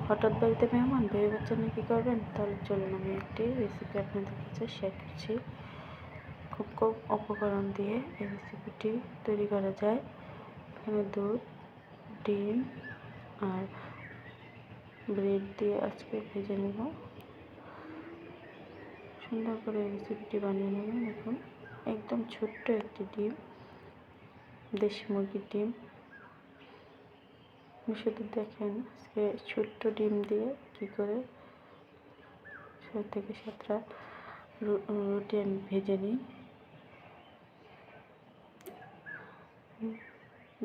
হঠাৎ বাড়িতে মেহমান ভেবে পাচ্ছেন না কী করবেন, তাহলে চলুন আমি একটি রেসিপি আপনাদের কাছে শেয়ার করছি। খুব কম উপকরণ দিয়ে এই রেসিপিটি তৈরি করা যায়। এখানে দুধ, ডিম আর ব্রেড দিয়ে আজকে ভেজে নেব। সুন্দর করে এই রেসিপিটি বানিয়ে নেবেন। দেখুন, একদম ছোট্ট একটি ডিম, দেশি মুরগির ডিম। শুধু দেখেন আজকে ছোট্ট ডিম দিয়ে কী করে 6 থেকে 7টা রুটি আমি ভেজে নিই।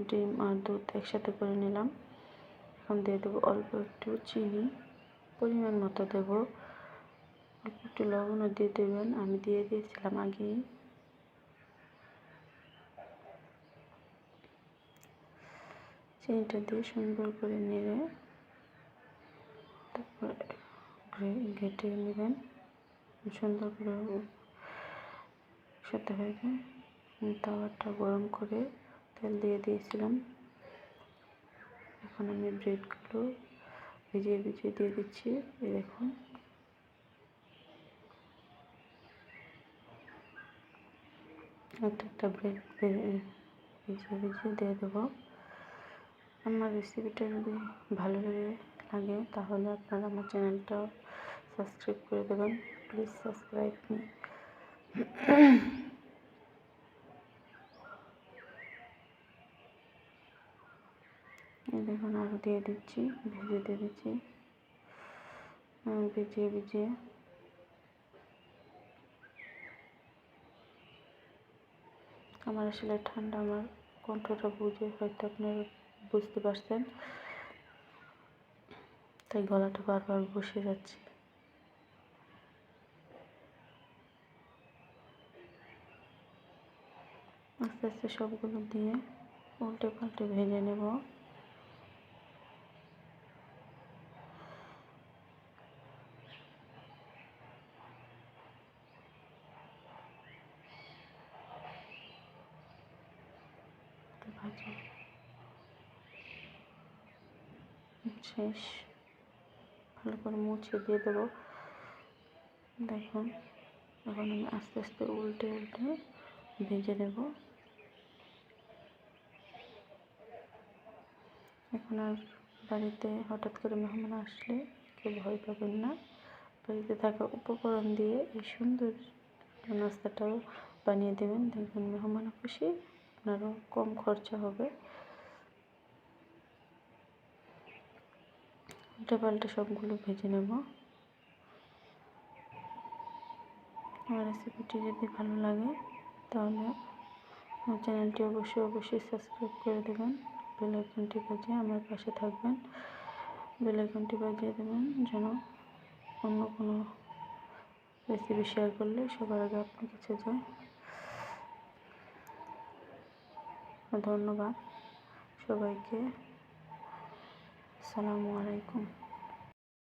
ডিম আর দুধ একসাথে করে নিলাম। এখন দিয়ে দেবো অল্প একটু চিনি, পরিমাণ মতো দেবো। অল্প একটু লবণও দিয়ে দেবেন, আমি দিয়ে দিয়েছিলাম আগেই। চিনিটা দিয়ে সুন্দর করে নেড়ে তারপরে ঘেটে নেবেন। সুন্দর করে সাথে হয়ে যায়। তাওয়াটা গরম করে তেল দিয়ে দিয়েছিলাম। এখন আমি ব্রেডগুলো ভিজিয়ে ভিজিয়ে দিয়ে দিচ্ছি। এই দেখুন, একটা ব্রেড ভিজিয়ে ভিজিয়ে দিয়ে দেবো। আমার রেসিপিটা যদি ভালো লাগে তাহলে আপনারা আমার চ্যানেলটা সাবস্ক্রাইব করে দেবেন। Please subscribe me. এই দেখুন, আরও দিয়ে দিচ্ছি, ভেজে দিয়ে দিচ্ছি, ভিজিয়ে ভিজিয়ে। আমার আসলে ঠান্ডা, আমার কণ্ঠটা বুঝে হয়তো আপনারা বুঝতে পারছেন, তাই গলাটা বারবার বসে যাচ্ছে। আস্তে আস্তে সবগুলো দিয়ে উল্টে পাল্টে ভেজে নেব। ভাজা শেষ, ভালো করে মুছে দিয়ে দেবো। দেখুন, এখন আমি আস্তে আস্তে উল্টে উল্টে ভেজে নেব। এখন আর বাড়িতে হঠাৎ করে মেহমান আসলে কেউ ভয় পাবেন না। বাড়িতে থাকা উপকরণ দিয়ে এই সুন্দর নাস্তাটাও বানিয়ে দেবেন। দেখবেন মেহমানও খুশি, আপনারও কম খরচা হবে। উল্টে পাল্টে সবগুলো ভেজে নেব। আমার রেসিপিটি যদি ভালো লাগে তাহলে আমার চ্যানেলটি অবশ্যই সাবস্ক্রাইব করে দেবেন। বেল আইকনটি বাজিয়ে আমার পাশে থাকবেন। বেল আইকনটি বাজিয়ে দেবেন যেন অন্য কোনো রেসিপি শেয়ার করলে সবার আগে আপনার কাছে যায়। ধন্যবাদ সবাইকে। আসসালামু আলাইকুম।